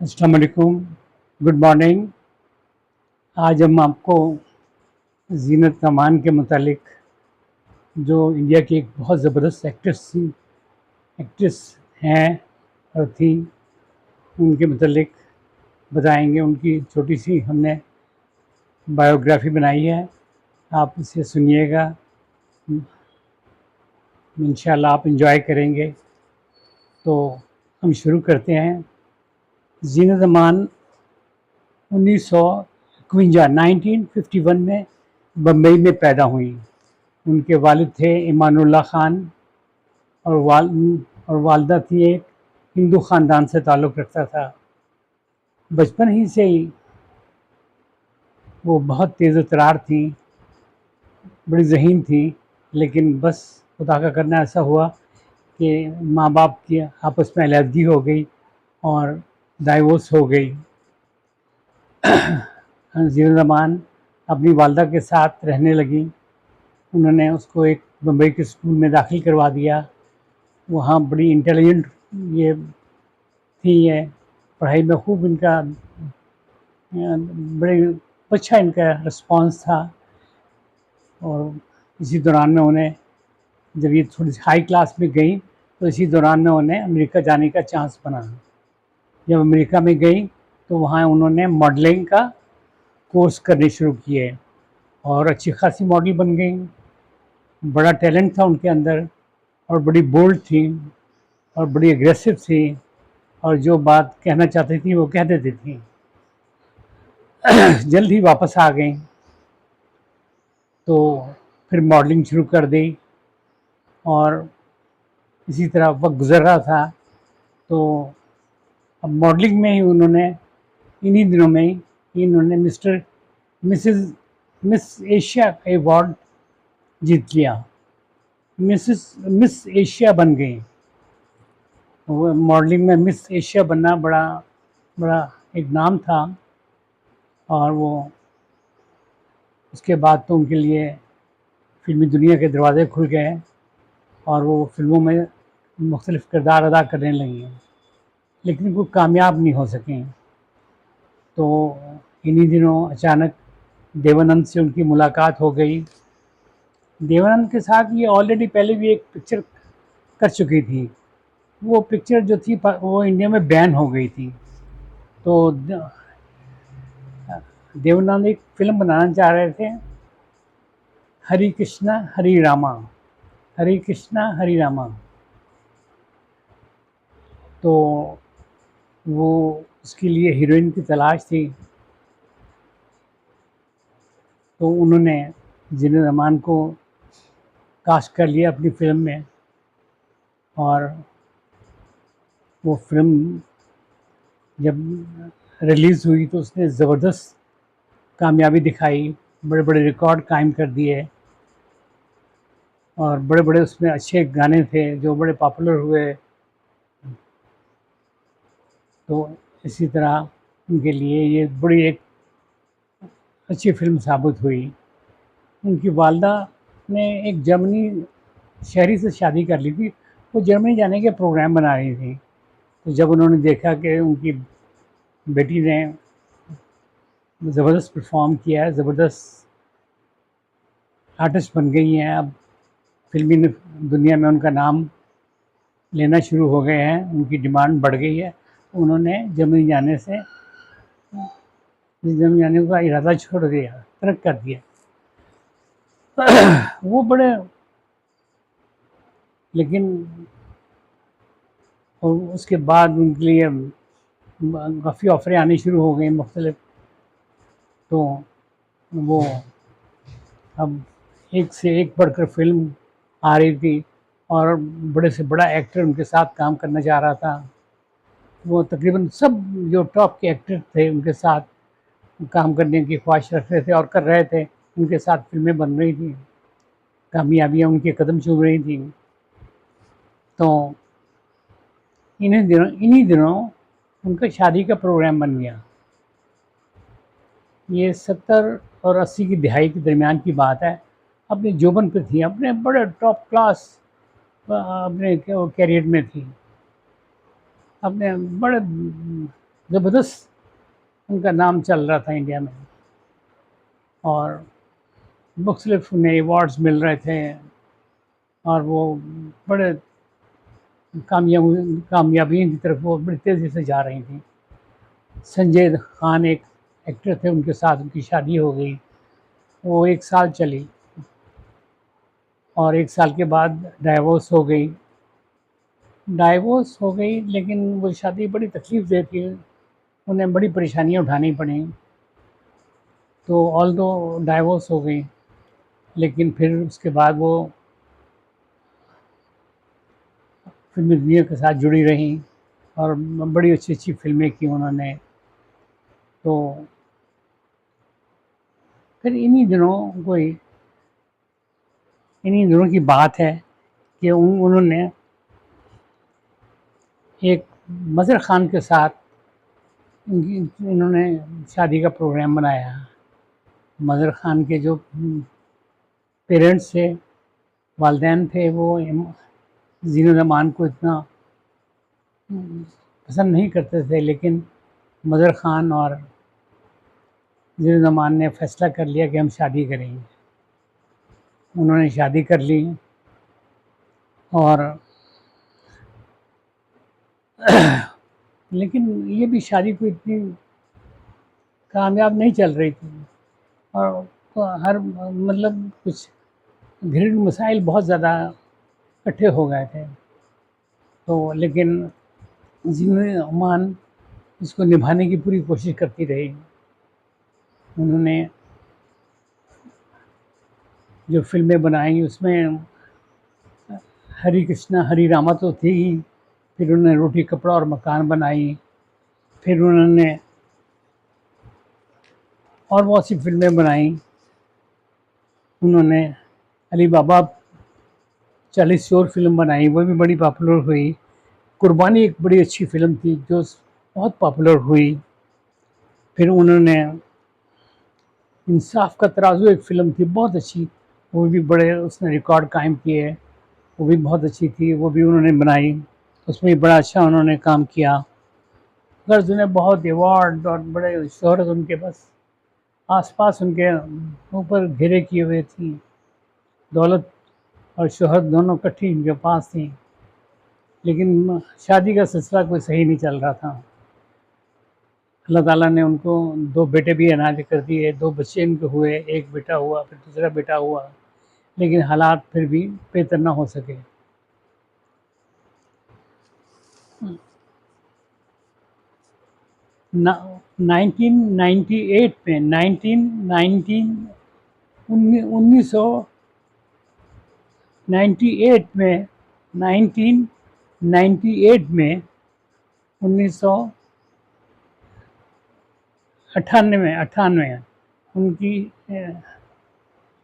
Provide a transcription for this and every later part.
السلام علیکم، good morning. آج ہم آپ کو زینت امان کے متعلق، جو انڈیا کی ایک بہت زبردست ایکٹریس ہیں اور تھیں، ان کے متعلق بتائیں گے۔ ان کی چھوٹی سی ہم نے بایوگرافی بنائی ہے، آپ اسے سنیے گا، انشاءاللہ آپ انجوائے کریں گے۔ تو ہم شروع کرتے ہیں۔ زینت امان 1951 میں بمبئی میں پیدا ہوئیں۔ ان کے والد تھے امان اللہ خان اور والدہ تھی ایک ہندو خاندان سے تعلق رکھتا تھا۔ بچپن ہی سے ہی وہ بہت تیز و ترار تھیں، بڑی ذہین تھیں، لیکن بس خدا کا کرنا ایسا ہوا کہ ماں باپ کی آپس میں علیحدگی ہو گئی اور ڈائیورس ہو گئی۔ زینت امان اپنی والدہ کے ساتھ رہنے لگیں۔ انہوں نے اس کو ایک بمبئی کے اسکول میں داخل کروا دیا۔ وہاں بڑی انٹیلیجنٹ یہ تھی، یہ پڑھائی میں خوب ان کا بڑے اچھا ان کا رسپانس تھا۔ اور اسی دوران میں انہیں، جب یہ تھوڑی سی ہائی کلاس میں گئیں تو اسی دوران میں انہیں امریکہ جانے کا چانس بنا۔ جب امریکہ میں گئیں تو وہاں انہوں نے ماڈلنگ کا کورس کرنے شروع کیے اور اچھی خاصی ماڈل بن گئیں۔ بڑا ٹیلنٹ تھا ان کے اندر، اور بڑی بولڈ تھیں اور بڑی اگریسو تھیں، اور جو بات کہنا چاہتی تھیں وہ کہہ دیتی تھیں۔ جلد ہی واپس آ گئیں تو پھر ماڈلنگ شروع کر دی، اور اسی طرح وقت گزر رہا تھا تو اب ماڈلنگ میں ہی انہوں نے انہی دنوں میں ہی انہوں نے مس ایشیا کا ایوارڈ جیت لیا۔ مس ایشیا بن گئی۔ وہ ماڈلنگ میں مس ایشیا بننا بڑا ایک نام تھا، اور وہ اس کے بعد تو ان کے لیے فلمی دنیا کے دروازے کھل گئے اور وہ فلموں میں مختلف کردار ادا کرنے لگیں، لیکن وہ کامیاب نہیں ہو سکیں۔ تو انہی دنوں اچانک دیوانند سے ان کی ملاقات ہو گئی۔ دیوانند کے ساتھ یہ آلریڈی پہلے بھی ایک پکچر کر چکی تھی۔ وہ پکچر جو تھی وہ انڈیا میں بین ہو گئی تھی، تو دیوانند ایک فلم بنانا چاہ رہے تھے، ہری کرشنا ہری راما۔ تو وہ اس کے لیے ہیروئن کی تلاش تھی، تو انہوں نے زینت امان کو کاسٹ کر لیا اپنی فلم میں، اور وہ فلم جب ریلیز ہوئی تو اس نے زبردست کامیابی دکھائی، بڑے بڑے ریکارڈ قائم کر دیے، اور بڑے بڑے اس میں اچھے گانے تھے جو بڑے پاپولر ہوئے۔ تو اسی طرح ان کے لیے یہ بڑی ایک اچھی فلم ثابت ہوئی۔ ان کی والدہ نے ایک جرمنی شہری سے شادی کر لی تھی، وہ جرمنی جانے کے پروگرام بنا رہی تھی۔ تو جب انہوں نے دیکھا کہ ان کی بیٹی نے زبردست پرفارم کیا ہے، زبردست آرٹسٹ بن گئی ہیں، اب فلمی دنیا میں ان کا نام لینا شروع ہو گئے ہیں، ان کی ڈیمانڈ بڑھ گئی ہے، انہوں نے جرمنی جانے کا ارادہ چھوڑ دیا، ترک کر دیا۔ وہ بڑے، لیکن اور اس کے بعد ان کے لیے کافی آفریں آنی شروع ہو گئیں مختلف، تو وہ اب ایک سے ایک بڑھ کر فلم آ رہی تھی، اور بڑے سے بڑا ایکٹر ان کے ساتھ کام کرنا چاہ رہا تھا۔ وہ تقریباً سب جو ٹاپ کے ایکٹر تھے ان کے ساتھ کام کرنے کی خواہش رکھتے تھے اور کر رہے تھے، ان کے ساتھ فلمیں بن رہی تھیں، کامیابیاں ان کے قدم چوم رہی تھیں۔ تو انہی دنوں ان کا شادی کا پروگرام بن گیا۔ یہ 70 اور 80 کی دہائی کے درمیان کی بات ہے۔ اپنے جوبن پہ تھی، اپنے بڑے ٹاپ کلاس اپنے کیریئر میں تھی، اپنے بڑے زبردست ان کا نام چل رہا تھا انڈیا میں، اور مختلف انہیں ایوارڈز مل رہے تھے، اور وہ بڑے کامیابی کی طرف وہ بڑی تیزی سے جا رہی تھیں۔ سنجے خان ایک ایکٹر تھے، ان کے ساتھ ان کی شادی ہو گئی، وہ 1 سال چلی، اور 1 سال کے بعد ڈائیورس ہو گئی، لیکن وہ شادی بڑی تکلیف دہ تھی، انہیں بڑی پریشانیاں اٹھانی پڑیں، تو آل دو ڈائیورس ہو گئی، لیکن پھر اس کے بعد وہ فلمی دنیا کے ساتھ جڑی رہیں، اور بڑی اچھی اچھی فلمیں کی انہوں نے۔ تو پھر انہی دنوں کی بات ہے کہ انہوں نے ایک مظہر خان کے ساتھ انہوں نے شادی کا پروگرام بنایا۔ مظہر خان کے جو پیرنٹس تھے، والدین تھے، وہ زین الامان کو اتنا پسند نہیں کرتے تھے، لیکن مظہر خان اور زین الامان نے فیصلہ کر لیا کہ ہم شادی کریں گے۔ انہوں نے شادی کر لی، اور لیکن یہ بھی شادی کو اتنی کامیاب نہیں چل رہی تھی، اور ہر مطلب کچھ گھریلو مسائل بہت زیادہ اکٹھے ہو گئے تھے، تو لیکن زین الامان اس کو نبھانے کی پوری کوشش کرتی رہی۔ انہوں نے جو فلمیں بنائیں اس میں ہری کرشنا ہری راما تو تھی ہی، پھر انہوں نے روٹی کپڑا اور مکان بنائی، پھر انہوں نے اور بہت سی فلمیں بنائیں۔ انہوں نے علی بابا 40 چور فلم بنائی، وہ بھی بڑی پاپولر ہوئی۔ قربانی ایک بڑی اچھی فلم تھی جو بہت پاپولر ہوئی۔ پھر انہوں نے انصاف کا ترازو ایک فلم تھی بہت اچھی، وہ بھی بڑے اس نے ریکارڈ قائم کیے، وہ بھی بہت اچھی تھی، وہ بھی انہوں نے بنائی، اس میں بڑا اچھا انہوں نے کام کیا۔ غرض انہیں بہت ایوارڈ اور بڑے شہرت ان کے بس آس پاس ان کے اوپر گھیرے کیے ہوئے تھی، دولت اور شہرت دونوں کٹھی ان کے پاس تھیں، لیکن شادی کا سلسلہ کوئی صحیح نہیں چل رہا تھا۔ اللہ تعالیٰ نے ان کو 2 بیٹے بھی عنایت کر دیے، 2 بچے ان کے ہوئے، ایک بیٹا ہوا، پھر دوسرا بیٹا ہوا، لیکن حالات پھر بھی بہتر نہ ہو سکے۔ 1998 میں 1998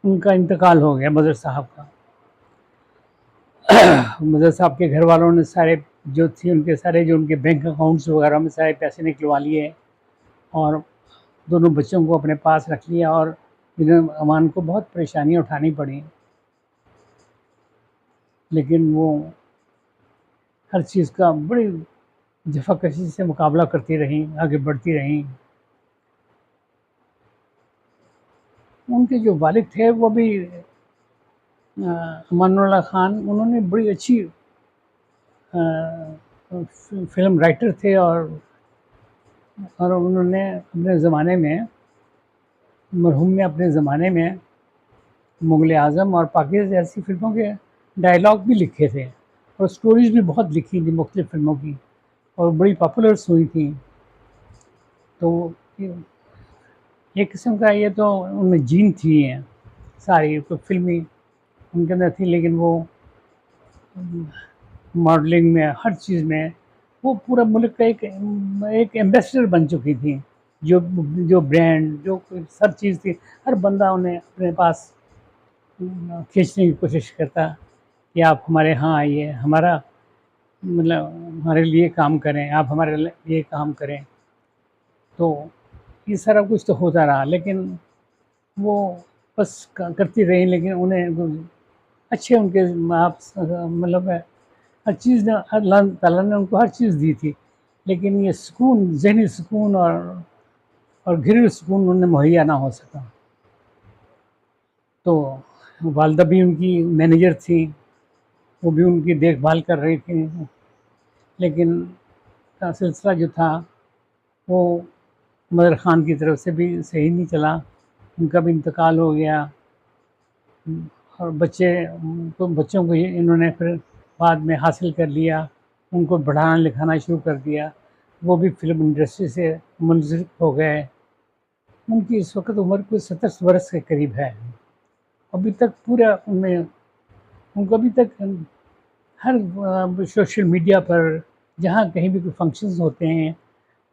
ان کا انتقال ہو گیا، مظہر صاحب کا۔ مظہر صاحب کے گھر والوں نے سارے جو تھی ان کے سارے جو ان کے بینک اکاؤنٹس وغیرہ میں سارے پیسے نکلوا لیے، اور دونوں بچوں کو اپنے پاس رکھ لیا، اور زین امان کو بہت پریشانیاں اٹھانی پڑیں، لیکن وہ ہر چیز کا بڑی جفاکشی سے مقابلہ کرتی رہیں، آگے بڑھتی رہیں۔ ان کے جو والد تھے وہ بھی امان اللہ خان، انہوں نے بڑی اچھی فلم رائٹر تھے، اور انہوں نے اپنے زمانے میں مرحوم نے اپنے زمانے میں مغل اعظم اور پاکیزہ جیسی فلموں کے ڈائلاگ بھی لکھے تھے، اور سٹوریز بھی بہت لکھی تھی مختلف فلموں کی، اور بڑی پاپولرس ہوئی تھیں۔ تو ایک قسم کا یہ تو ان میں جین تھی ہیں ساری تو فلمی ان کے اندر تھی، لیکن وہ ماڈلنگ میں ہر چیز میں وہ پورا ملک کا ایک ایمبیسڈر بن چکی تھی، جو برانڈ جو سب چیز تھی، ہر بندہ انہیں اپنے پاس کھینچنے کی کوشش کرتا کہ آپ ہمارے ہاں آئیے، مطلب ہمارے لیے کام کریں، آپ ہمارے لیے کام کریں۔ تو یہ سارا کچھ تو ہوتا رہا، لیکن وہ بس کرتی رہی، لیکن انہیں اچھے ان کے مطلب ہر چیز نے اللہ تعالیٰ نے ان کو ہر چیز دی تھی، لیکن یہ سکون، ذہنی سکون اور گھریلو سکون انہیں مہیا نہ ہو سکا. تو والدہ بھی ان کی مینیجر تھی، وہ بھی ان کی دیکھ بھال کر رہی تھی، لیکن کا سلسلہ جو تھا وہ مدر خان کی طرف سے بھی صحیح نہیں چلا. ان کا بھی انتقال ہو گیا، اور بچوں کو انہوں نے پھر بعد میں حاصل کر لیا، ان کو پڑھانا لکھانا شروع کر دیا. وہ بھی فلم انڈسٹری سے منسلک ہو گئے. ان کی اس وقت عمر کوئی 70 برس کے قریب ہے. ابھی تک پورا ان کو ابھی تک ہر سوشل میڈیا پر جہاں کہیں بھی کوئی فنکشنز ہوتے ہیں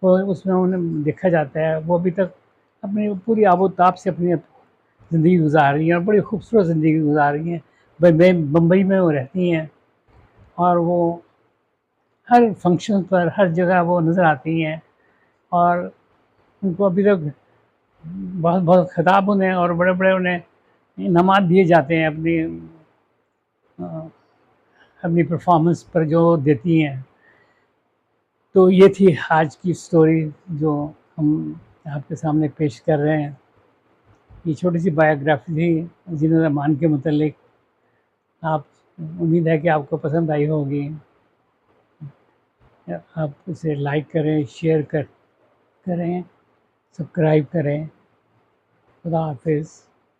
وہ اس میں انہیں دیکھا جاتا ہے. وہ ابھی تک اپنی پوری آب و تاب سے اپنی زندگی گزار رہی ہیں، اور بڑی خوبصورت زندگی گزار رہی ہیں. بمبئی میں وہ رہتی ہیں، اور وہ ہر فنکشن پر ہر جگہ وہ نظر آتی ہیں، اور ان کو ابھی تک بہت بہت خطاب انہیں اور بڑے بڑے انہیں انعامات دیے جاتے ہیں اپنی پرفارمنس پر جو دیتی ہیں. تو یہ تھی آج کی سٹوری جو ہم آپ کے سامنے پیش کر رہے ہیں. یہ چھوٹی سی بایوگرافی تھی جنید امان کے متعلق. آپ امید ہے کہ آپ کو پسند آئی ہوگی. آپ اسے لائک کریں، شیئر کریں، سبسکرائب کریں. خدا حافظ،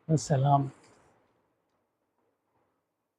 السلام.